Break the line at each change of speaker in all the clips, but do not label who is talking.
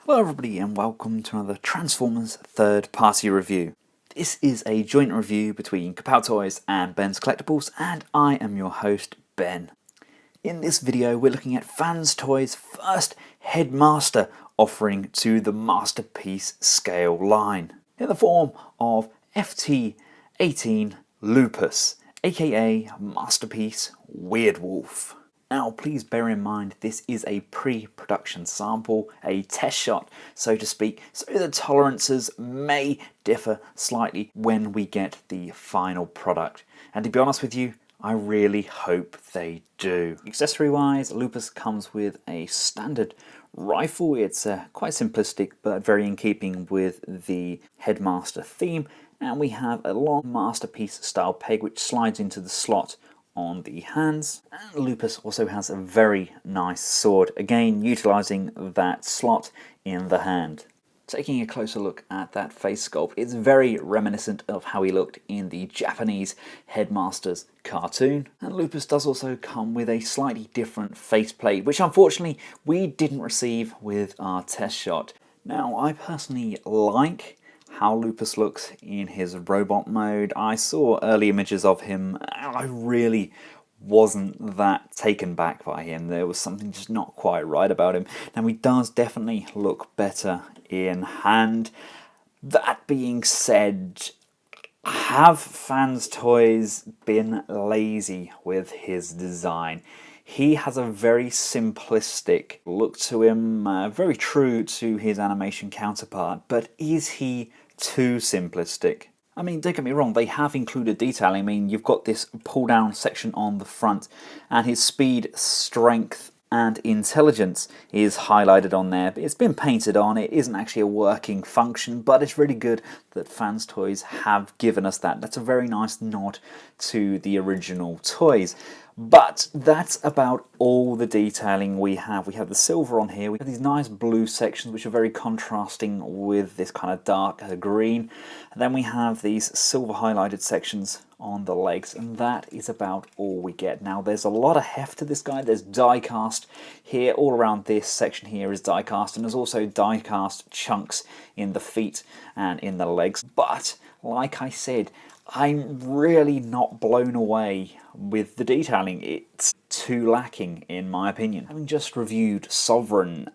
Hello everybody and welcome to another Transformers third party review. This is a joint review between Kapowtoys and Benscollectables and I am your host Ben. In this video we're looking at FansToys' first Headmaster offering to the Masterpiece scale line in the form of FT-18 Lupus, aka Masterpiece Weirdwolf. Now please bear in mind this is a pre-production sample, a test shot so to speak, so the tolerances may differ slightly when we get the final product. And to be honest with you, I really hope they do. Accessory wise, Lupus comes with a standard rifle. It's quite simplistic but very in keeping with the Headmaster theme, and we have a long Masterpiece style peg which slides into the slot on the hands. And Lupus also has a very nice sword, again utilising that slot in the hand. Taking a closer look at that face sculpt, it's very reminiscent of how he looked in the Japanese Headmasters cartoon. And Lupus does also come with a slightly different faceplate, which unfortunately we didn't receive with our test shot. Now I personally like how Lupus looks in his robot mode. I saw early images of him and I really wasn't that taken back by him. There was something just not quite right about him. Now he does definitely look better in hand. That being said, have FansToys been lazy with his design? He has a very simplistic look to him, very true to his animation counterpart, but is he too simplistic? I mean, don't get me wrong, they have included detailing. I mean, you've got this pull down section on the front and his speed, strength and intelligence is highlighted on there. It's been painted on, it isn't actually a working function, but it's really good that FansToys have given us that. That's a very nice nod to the original toys. But that's about all the detailing we have. We have the silver on here, we have these nice blue sections which are very contrasting with this kind of dark green. And then we have these silver highlighted sections on the legs, and that is about all we get. Now there's a lot of heft to this guy. There's die cast here, all around this section here is die cast, and there's also die cast chunks in the feet and in the legs. But like I said, I'm really not blown away with the detailing. It's too lacking in my opinion. Having just reviewed Sovereign,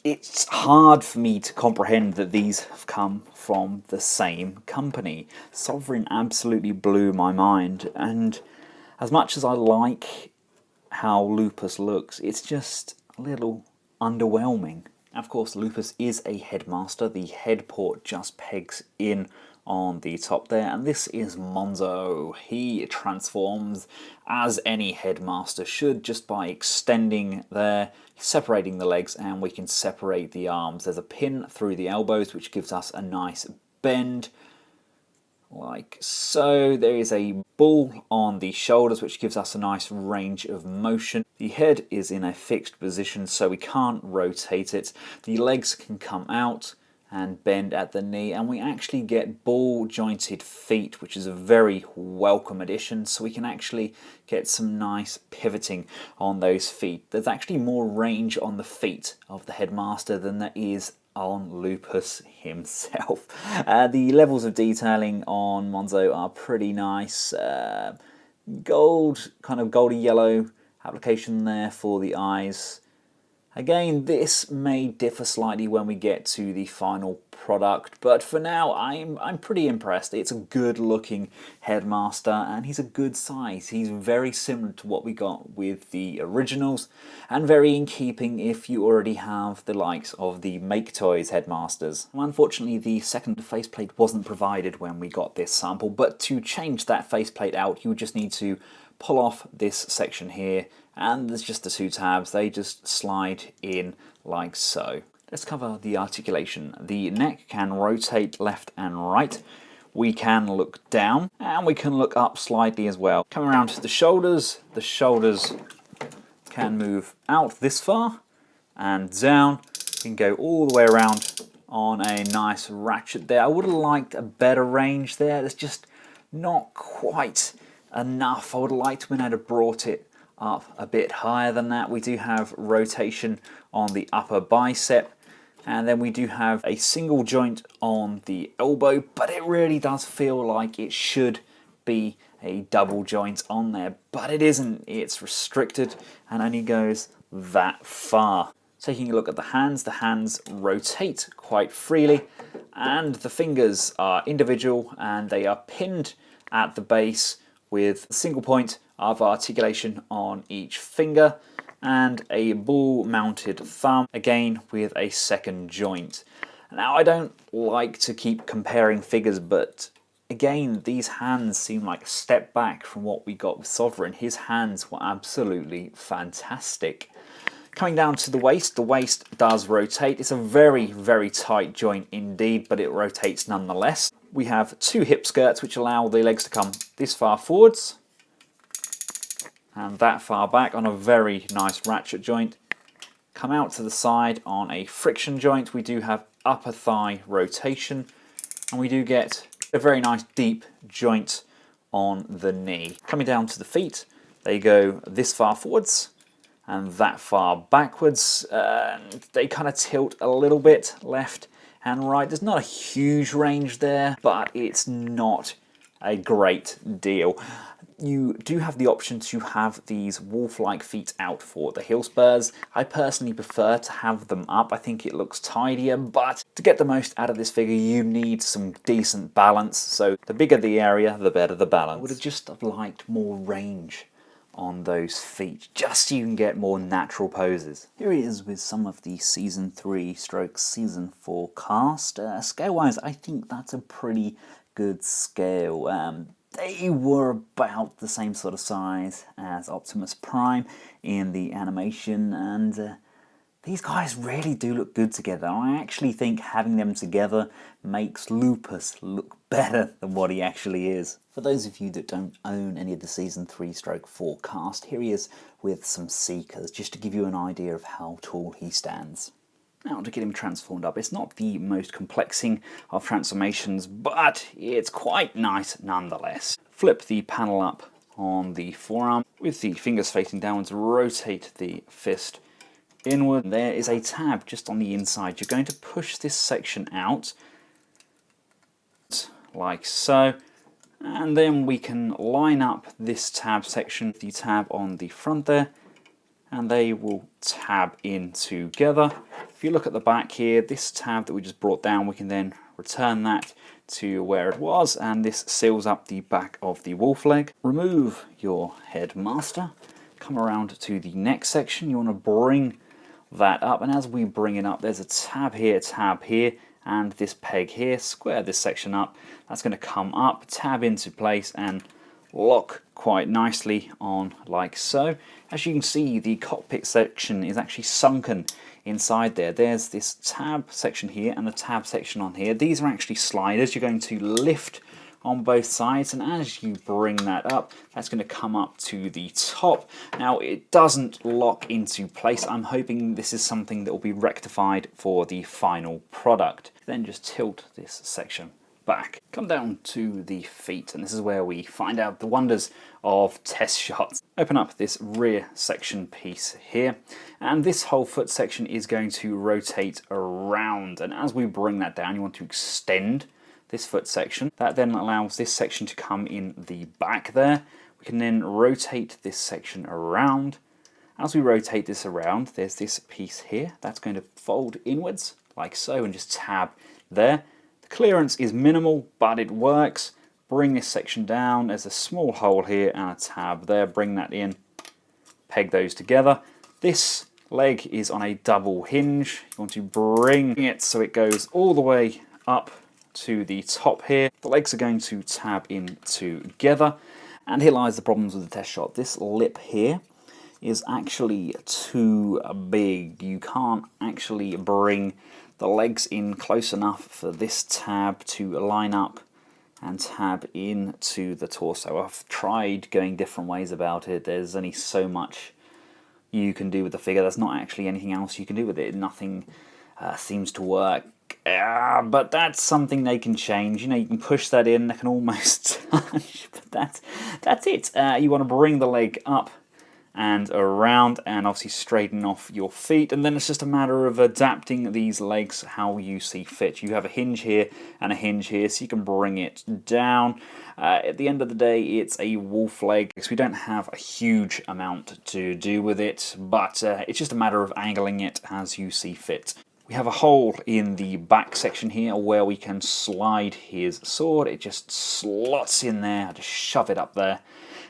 it's hard for me to comprehend that these have come from the same company. Sovereign absolutely blew my mind, and as much as I like how Lupus looks, it's just a little underwhelming. Of course, Lupus is a Headmaster. The head port just pegs in on the top there, and this is Monzo. He transforms as any Headmaster should, just by extending there, separating the legs, and we can separate the arms. There's a pin through the elbows which gives us a nice bend like so. There is a ball on the shoulders which gives us a nice range of motion. The head is in a fixed position so we can't rotate it. The legs can come out and bend at the knee, and we actually get ball jointed feet, which is a very welcome addition, so we can actually get some nice pivoting on those feet. There's actually more range on the feet of the Headmaster than there is on Lupus himself. The levels of detailing on Monzo are pretty nice. Gold, kind of goldy yellow application there for the eyes. Again, this may differ slightly when we get to the final product, but for now I'm pretty impressed. It's a good looking Headmaster and he's a good size. He's very similar to what we got with the originals and very in keeping if you already have the likes of the Make Toys Headmasters. Well, unfortunately the second faceplate wasn't provided when we got this sample, but to change that faceplate out you would just need to pull off this section here, and there's just the two tabs. They just slide in like so. Let's cover the articulation. The neck can rotate left and right. We can look down and we can look up slightly as well. Coming around to the shoulders can move out this far and down. We can go all the way around on a nice ratchet there. I would have liked a better range there. There's just not quite enough. I would have liked to have brought it up a bit higher than that. We do have rotation on the upper bicep, and then we do have a single joint on the elbow, but it really does feel like it should be a double joint on there, but it isn't. It's restricted and only goes that far. Taking a look at the hands rotate quite freely, and the fingers are individual and they are pinned at the base with a single point of articulation on each finger and a ball mounted thumb, again with a second joint. Now, I don't like to keep comparing figures, but again, these hands seem like a step back from what we got with Sovereign. His hands were absolutely fantastic. Coming down to the waist does rotate. It's a very, very tight joint indeed, but it rotates nonetheless. We have two hip skirts which allow the legs to come this far forwards and that far back on a very nice ratchet joint. Come out to the side on a friction joint. We do have upper thigh rotation, and we do get a very nice deep joint on the knee. Coming down to the feet, they go this far forwards and that far backwards. They kind of tilt a little bit left and right. There's not a huge range there, but it's not a great deal. You do have the option to have these wolf-like feet out for the heel spurs. I personally prefer to have them up. I think it looks tidier, but to get the most out of this figure, you need some decent balance. So the bigger the area, the better the balance. I would have just liked more range on those feet, just so you can get more natural poses. Here it is with some of the Season 3 / Season 4 cast. Scale-wise, I think that's a pretty good scale. They were about the same sort of size as Optimus Prime in the animation, and these guys really do look good together. I actually think having them together makes Lupus look better than what he actually is. For those of you that don't own any of the Season 3 / 4 cast, here he is with some Seekers, just to give you an idea of how tall he stands. Now, to get him transformed up, it's not the most complexing of transformations, but it's quite nice nonetheless. Flip the panel up on the forearm with the fingers facing downwards, rotate the fist inward. There is a tab just on the inside. You're going to push this section out like so, and then we can line up this tab section, the tab on the front there, and they will tab in together. If you look at the back here, this tab that we just brought down, we can then return that to where it was, and this seals up the back of the wolf leg. Remove your Headmaster, come around to the neck section. You want to bring that up, and as we bring it up, there's a tab here, and this peg here. Square this section up. That's going to come up, tab into place, and lock quite nicely on like so. As you can see, the cockpit section is actually sunken inside there. There's this tab section here and a tab section on here. These are actually sliders. You're going to lift on both sides, and as you bring that up, that's going to come up to the top. Now, it doesn't lock into place. I'm hoping this is something that will be rectified for the final product. Then just tilt this section back. Come down to the feet, and this is where we find out the wonders of test shots. Open up this rear section piece here, and this whole foot section is going to rotate around, and as we bring that down, you want to extend this foot section. That then allows this section to come in the back there. We can then rotate this section around. As we rotate this around, there's this piece here that's going to fold inwards like so and just tab there. The clearance is minimal, but it works. Bring this section down. There's a small hole here and a tab there. Bring that in, peg those together. This leg is on a double hinge. You want to bring it so it goes all the way up to the top here. The legs are going to tab in together, and here lies the problems with the test shot. This lip here is actually too big. You can't actually bring the legs in close enough for this tab to line up and tab into the torso. I've tried going different ways about it. There's only so much you can do with the figure. There's not actually anything else you can do with it. Nothing seems to work. But that's something they can change. You know, you can push that in, they can almost touch, but that's it. You want to bring the leg up and around, and obviously straighten off your feet, and then it's just a matter of adapting these legs how you see fit. You have a hinge here and a hinge here, so you can bring it down. At the end of the day, it's a wolf leg, so we don't have a huge amount to do with it, but it's just a matter of angling it as you see fit. We have a hole in the back section here where we can slide his sword. It just slots in there. I just shove it up there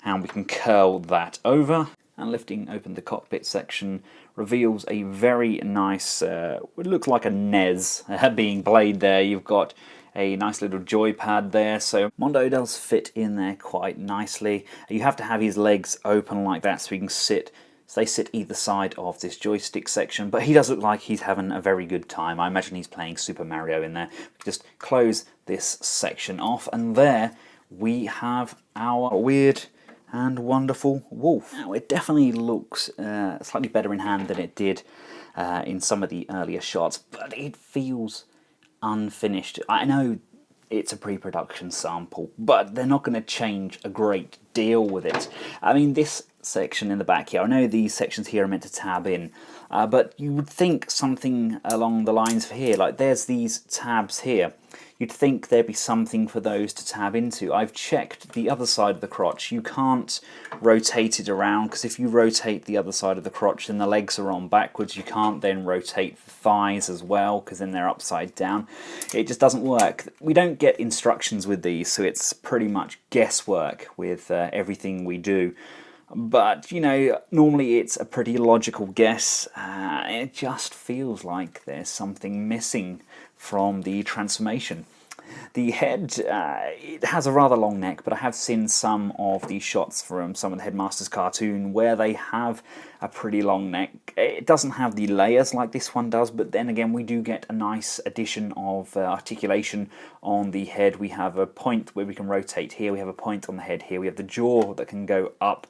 and we can curl that over. And lifting open the cockpit section reveals a very nice, it looks like a NES being played there. You've got a nice little joypad there, so Mondo does fit in there quite nicely. You have to have his legs open like that so he can sit. So they sit either side of this joystick section, but he does look like he's having a very good time. I imagine he's playing Super Mario in there. Just close this section off, and there we have our weird and wonderful wolf. Now, it definitely looks slightly better in hand than it did in some of the earlier shots, but it feels unfinished. I know it's a pre-production sample, but they're not going to change a great deal with it. I mean, this section in the back here, I know these sections here are meant to tab in, but you would think something along the lines of here, like there's these tabs here. You'd think there'd be something for those to tab into. I've checked the other side of the crotch. You can't rotate it around, because if you rotate the other side of the crotch, then the legs are on backwards. You can't then rotate the thighs as well, because then they're upside down. It just doesn't work. We don't get instructions with these, so it's pretty much guesswork with everything we do. But, you know, normally it's a pretty logical guess. It just feels like there's something missing from the transformation. The head, it has a rather long neck, but I have seen some of the shots from some of the Headmaster's cartoon where they have a pretty long neck. It doesn't have the layers like this one does, but then again we do get a nice addition of articulation on the head. We have a point where we can rotate here, we have a point on the head here, we have the jaw that can go up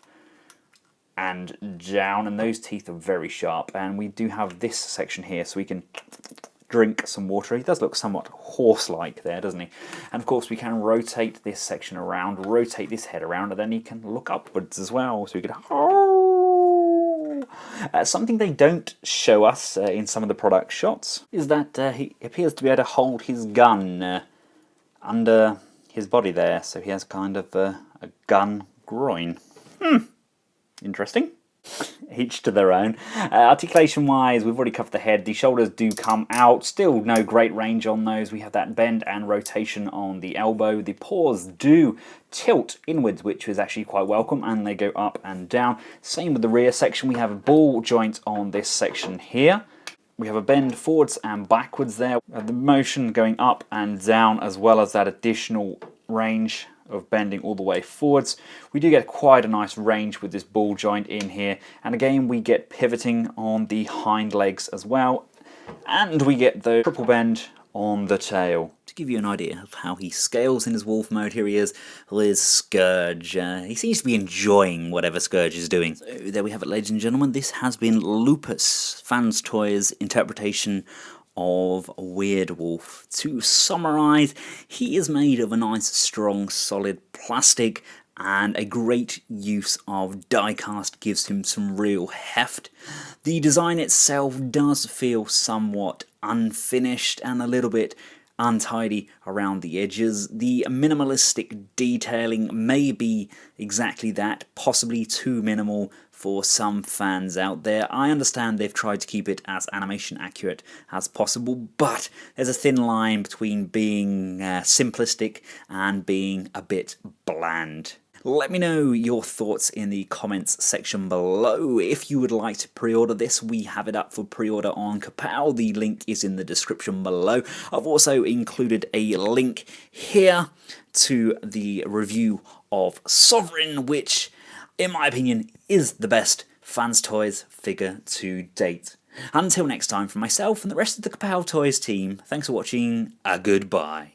and down, and those teeth are very sharp, and we do have this section here so we can drink some water. He does look somewhat horse-like there, doesn't he? And of course we can rotate this section around, rotate this head around, and then he can look upwards as well, so we could something they don't show us in some of the product shots is that he appears to be able to hold his gun under his body there, so he has kind of a gun groin. Interesting. Each to their own. Articulation wise, we've already covered the head. The shoulders do come out. Still no great range on those. We have that bend and rotation on the elbow. The paws do tilt inwards, which is actually quite welcome, and they go up and down. Same with the rear section. We have a ball joint on this section here. We have a bend forwards and backwards there. We have the motion going up and down, as well as that additional range of bending all the way forwards. We do get quite a nice range with this ball joint in here, and again we get pivoting on the hind legs as well, and we get the triple bend on the tail. To give you an idea of how he scales in his wolf mode, here he is with Scourge. He seems to be enjoying whatever Scourge is doing. So there we have it, ladies and gentlemen. This has been Lupus, FansToys interpretation of Weirdwolf. To summarise, he is made of a nice strong solid plastic, and a great use of die-cast gives him some real heft. The design itself does feel somewhat unfinished and a little bit untidy around the edges. The minimalistic detailing may be exactly that, possibly too minimal for some fans out there. I understand they've tried to keep it as animation accurate as possible, but there's a thin line between being simplistic and being a bit bland. Let me know your thoughts in the comments section below. If you would like to pre-order this, we have it up for pre-order on Kapow. The link is in the description below. I've also included a link here to the review of Sovereign, which, in my opinion, is the best FansToys figure to date. Until next time, from myself and the rest of the Kapowtoys team, thanks for watching, goodbye.